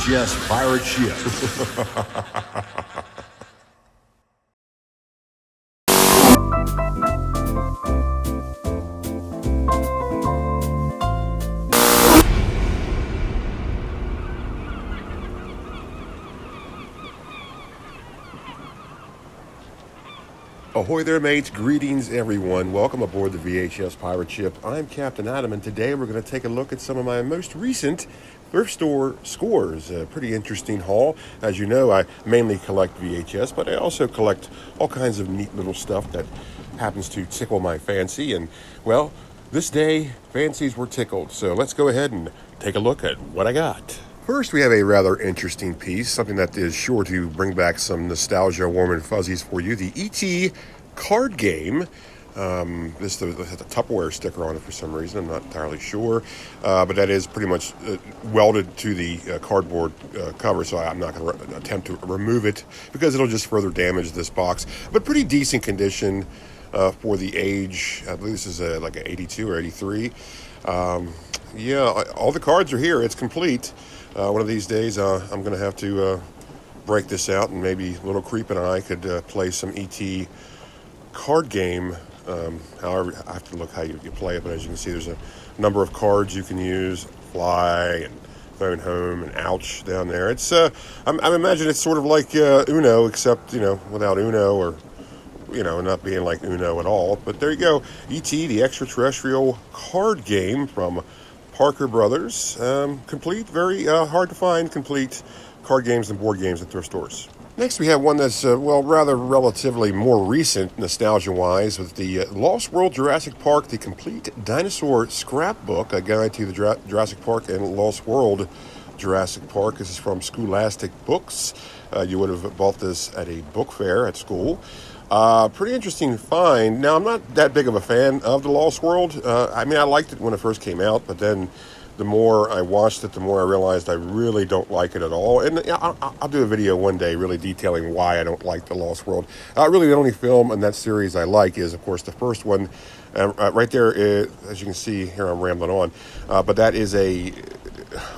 VHS pirate ship. Ahoy there, mates. Greetings, everyone. Welcome aboard the VHS pirate ship. I'm Captain Adam, and today we're going to take a look at some of my most recent thrift store scores. A pretty interesting haul. As you know, I mainly collect VHS, but I also collect all kinds of neat little stuff that happens to tickle my fancy. And, well, this day, fancies were tickled. So let's go ahead and take a look at what I got. First, we have a rather interesting piece, something that is sure to bring back some nostalgia, warm and fuzzies for you. The E.T. card game. This has a Tupperware sticker on it for some reason. I'm not entirely sure. But that is pretty much welded to the cardboard cover, so I'm not going to attempt to remove it because it'll just further damage this box. But pretty decent condition for the age. I believe this is like an 82 or 83. Yeah, all the cards are here. It's complete. One of these days, I'm going to have to break this out, and maybe Little Creep and I could play some E.T. card game. However, I have to look how you play it, but as you can see, there's a number of cards you can use. Fly and Phone Home and Ouch down there. It's I imagine it's sort of like Uno, except, without Uno, or, not being like Uno at all. But there you go. E.T., the extraterrestrial card game from Parker Brothers. Complete, very hard to find complete card games and board games at thrift stores. Next, we have one that's, rather relatively more recent, nostalgia-wise, with the Lost World Jurassic Park, the Complete Dinosaur Scrapbook, a guide to the Jurassic Park and Lost World Jurassic Park. This is from Scholastic Books. You would have bought this at a book fair at school. Pretty interesting find. Now, I'm not that big of a fan of the Lost World. I liked it when it first came out, but then the more I watched it, the more I realized I really don't like it at all. And I'll do a video one day really detailing why I don't like the Lost World. Really, the only film in that series I like is, of course, the first one. Right there, as you can see, here I'm rambling on. But that is a...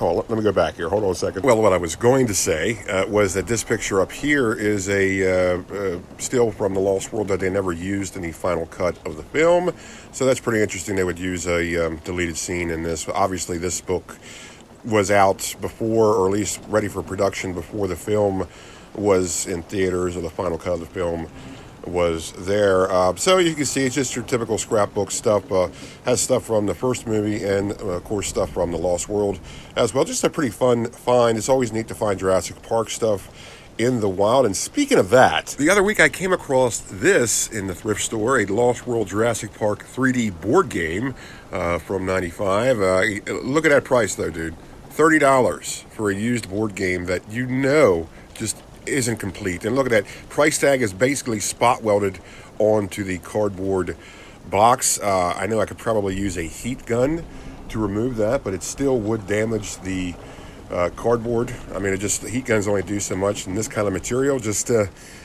Oh, let me go back here. Hold on a second. Well, what I was going to say was that this picture up here is a still from the Lost World that they never used in the final cut of the film. So that's pretty interesting. They would use a deleted scene in this. Obviously, this book was out before, or at least ready for production before the film was in theaters, or the final cut of the film was there. So you can see it's just your typical scrapbook stuff. Has stuff from the first movie and, of course, stuff from the Lost World as well. Just a pretty fun find. It's always neat to find Jurassic Park stuff in the wild. And speaking of that, the other week I came across this in the thrift store, a Lost World Jurassic Park 3D board game from '95. Look at that price, though, dude. $30 for a used board game that just isn't complete. And look at that. Price tag is basically spot welded onto the cardboard box. I know I could probably use a heat gun to remove that, but it still would damage the cardboard. The heat guns only do so much, and this kind of material just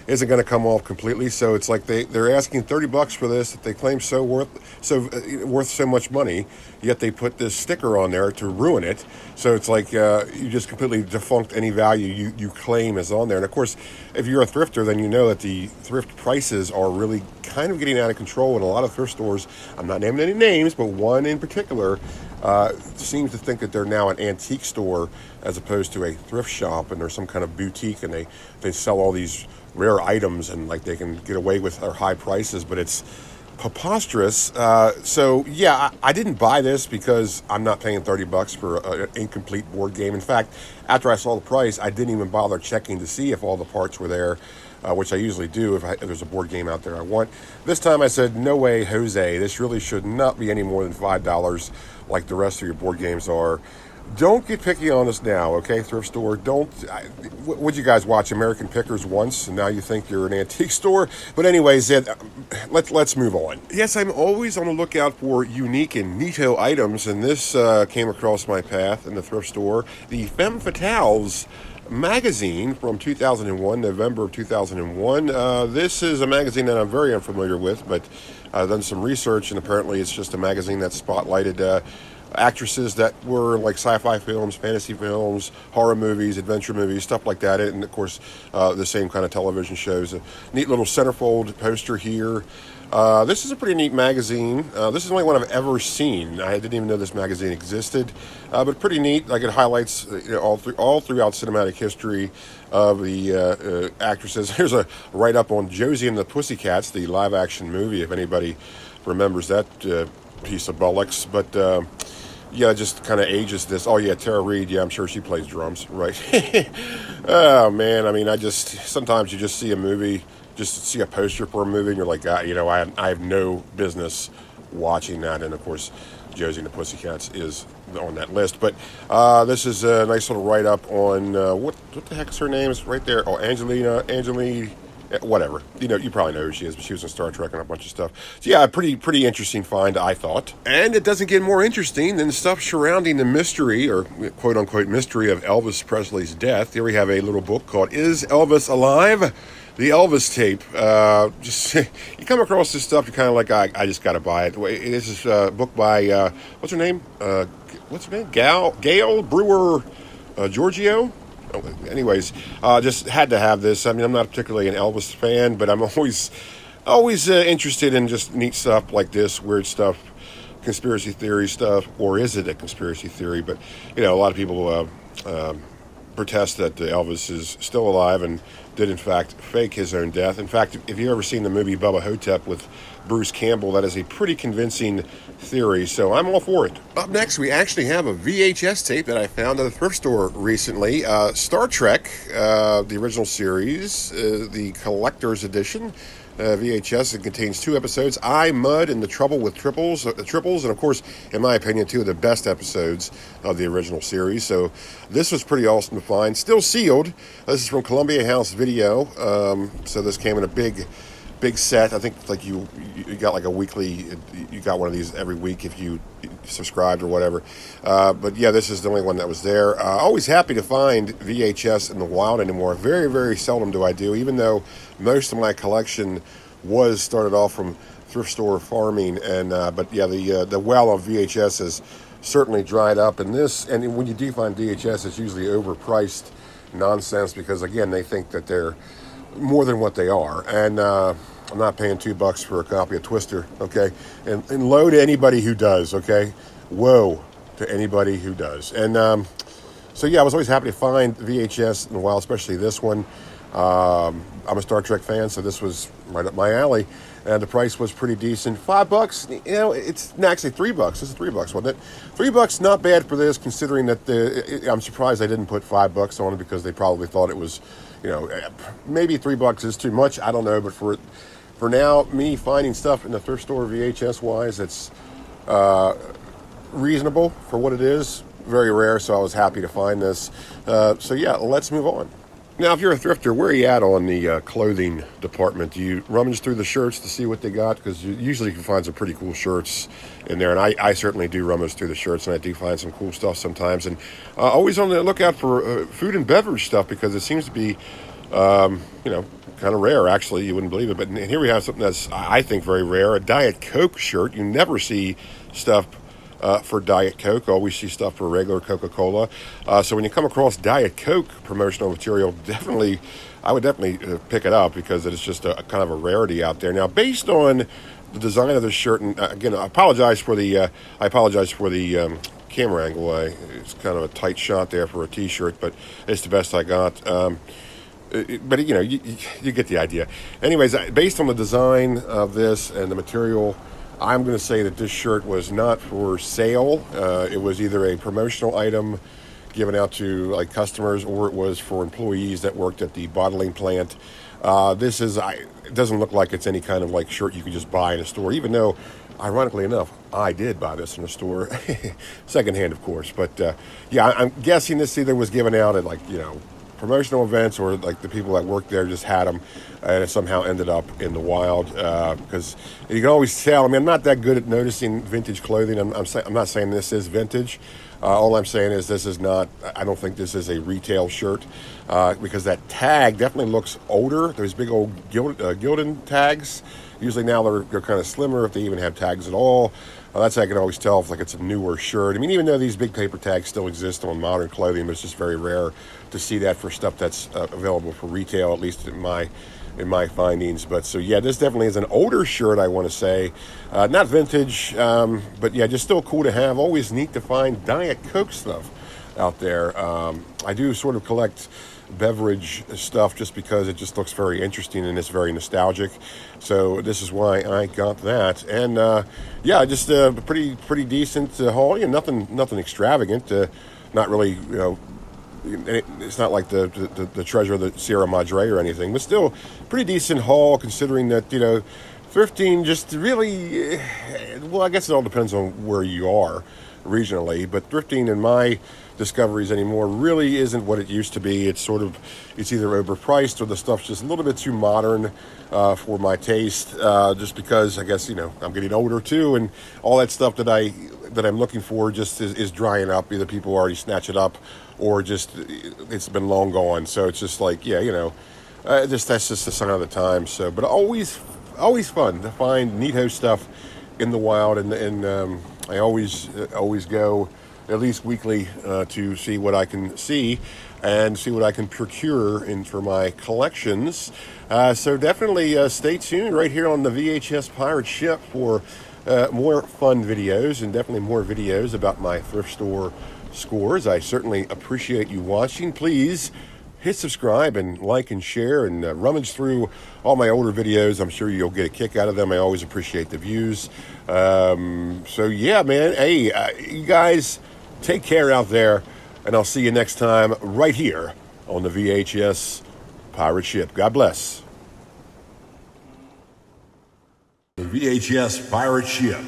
isn't going to come off completely. So it's like they're asking $30 for this that they claim worth so much money, yet they put this sticker on there to ruin it. So it's like you just completely defunct any value you claim is on there. And of course, if you're a thrifter, then you know that the thrift prices are really kind of getting out of control in a lot of thrift stores. I'm not naming any names, but one in particular seems to think that they're now an antique store as opposed to a thrift shop, and they're some kind of boutique, and they sell all these rare items, and like they can get away with their high prices, but it's preposterous. So yeah, I didn't buy this because I'm not paying $30 for an incomplete board game. In fact, after I saw the price, I didn't even bother checking to see if all the parts were there, which I usually do if there's a board game out there I want. This time I said, no way, Jose, this really should not be any more than $5 like the rest of your board games are. Don't get picky on us now, okay, thrift store. Would you guys watch American Pickers once, and now you think you're an antique store? But anyways, let's move on. Yes, I'm always on the lookout for unique and neato items, and this came across my path in the thrift store. The Femme Fatales magazine from 2001, November of 2001. This is a magazine that I'm very unfamiliar with, but I've done some research, and apparently it's just a magazine that spotlighted actresses that were like sci-fi films, fantasy films, horror movies, adventure movies, stuff like that. And of course, the same kind of television shows. A neat little centerfold poster here. This is a pretty neat magazine. This is the only one I've ever seen. I didn't even know this magazine existed, but pretty neat. Like it highlights all throughout cinematic history of the actresses. Here's a write-up on Josie and the Pussycats, the live-action movie, if anybody remembers that piece of bollocks. But yeah, it just kind of ages this. Oh yeah, Tara Reid. Yeah, I'm sure she plays drums, right? Oh man, I mean, sometimes you just see a movie, just see a poster for a movie, and you're like, I have no business watching that. And of course, Josie and the Pussycats is on that list. But this is a nice little write up on what the heck's her name? Is right there. Oh, Angeline. Whatever, you probably know who she is, but she was in Star Trek and a bunch of stuff. So yeah, pretty interesting find, I thought. And it doesn't get more interesting than stuff surrounding the mystery, or quote unquote mystery, of Elvis Presley's death. Here we have a little book called "Is Elvis Alive?" The Elvis tape. Just you come across this stuff, you're kind of like, I just got to buy it. This is a book by what's her name? Gail Brewer Giorgio. Anyways, just had to have this. I mean, I'm not particularly an Elvis fan, but I'm always interested in just neat stuff like this, weird stuff, conspiracy theory stuff, or is it a conspiracy theory? But a lot of people protest that Elvis is still alive and did in fact fake his own death. In fact, if you've ever seen the movie Bubba Hotep with Bruce Campbell, that is a pretty convincing theory, so I'm all for it. Up next, we actually have a VHS tape that I found at a thrift store recently. Star Trek, the original series, the collector's edition. VHS. It contains 2 episodes, I, Mud, and The Trouble with Triples, and of course, in my opinion, 2 of the best episodes of the original series. So this was pretty awesome to find. Still sealed. This is from Columbia House Video. So this came in a big set. I think like you got like a weekly, you got one of these every week if you subscribed or whatever. But yeah, this is the only one that was there. Always happy to find VHS in the wild anymore. Very, very seldom do I do, even though most of my collection was started off from thrift store farming. And but yeah, the well of VHS has certainly dried up. And when you do find VHS, it's usually overpriced nonsense because again, they think that they're more than what they are. And I'm not paying $2 for a copy of Twister, okay? And low to anybody who does, okay? Whoa to anybody who does. And so yeah, I was always happy to find VHS in the wild, especially this one. I'm a Star Trek fan, so this was right up my alley. And the price was pretty decent. $5, it's actually $3. This is $3, wasn't it? $3, not bad for this, considering that I'm surprised they didn't put $5 on it because they probably thought it was, maybe $3 is too much. I don't know, but for now, me finding stuff in the thrift store VHS wise, it's reasonable for what it is. Very rare, so I was happy to find this. So yeah, let's move on. Now, if you're a thrifter, where are you at on the clothing department? Do you rummage through the shirts to see what they got? Because usually you can find some pretty cool shirts in there, and I certainly do rummage through the shirts, and I do find some cool stuff sometimes. And always on the lookout for food and beverage stuff because it seems to be, kind of rare, actually. You wouldn't believe it. But here we have something that's, I think, very rare, a Diet Coke shirt. You never see stuff for Diet Coke. Always see stuff for regular Coca-Cola. So when you come across Diet Coke promotional material, I would definitely pick it up because it's just a kind of a rarity out there. Now, based on the design of this shirt, and again, I apologize for the camera angle. It's kind of a tight shot there for a T-shirt, but it's the best I got. But you get the idea. Anyways, based on the design of this and the material, I'm going to say that this shirt was not for sale. It was either a promotional item given out to like customers, or it was for employees that worked at the bottling plant. It doesn't look like it's any kind of like shirt you could just buy in a store, even though, ironically enough, I did buy this in a store, secondhand, of course. But yeah, I'm guessing this either was given out at promotional events, or like the people that worked there just had them, and it somehow ended up in the wild. Because you can always tell. I mean, I'm not that good at noticing vintage clothing. I'm not saying this is vintage. All I'm saying is this is not. I don't think this is a retail shirt because that tag definitely looks older. Those big old Gildan tags. Usually now they're kind of slimmer if they even have tags at all. That's how I can always tell if like it's a newer shirt. I mean, even though these big paper tags still exist on modern clothing, but it's just very rare to see that for stuff that's available for retail, at least in my findings. But so yeah, this definitely is an older shirt, I want to say, not vintage, but yeah, just still cool to have. Always neat to find Diet Coke stuff out there. I do sort of collect beverage stuff just because it just looks very interesting and it's very nostalgic. So this is why I got that. And yeah, just a pretty decent haul. You know, nothing extravagant. Not really, you know. It's not like the treasure of the Sierra Madre or anything, but still pretty decent haul considering that, you know, thrifting just really, well, I guess it all depends on where you are regionally, but thrifting in my discoveries anymore really isn't what it used to be. It's either overpriced or the stuff's just a little bit too modern for my taste, just because I guess, you know, I'm getting older too, and all that stuff that I'm looking for just is drying up. Either people already snatch it up or just it's been long gone. So it's just like, yeah, you know, that's just a sign of the time. So, but always fun to find neato stuff in the wild, and I always go at least weekly to see what I can see and see what I can procure for my collections. So definitely stay tuned right here on the VHS Pirate Ship for more fun videos, and definitely more videos about my thrift store scores. I certainly appreciate you watching. Please hit subscribe and like and share, and rummage through all my older videos. I'm sure you'll get a kick out of them. I always appreciate the views. So yeah, man. Hey, you guys take care out there, and I'll see you next time right here on the VHS Pirate Ship. God bless. The VHS Pirate Ship.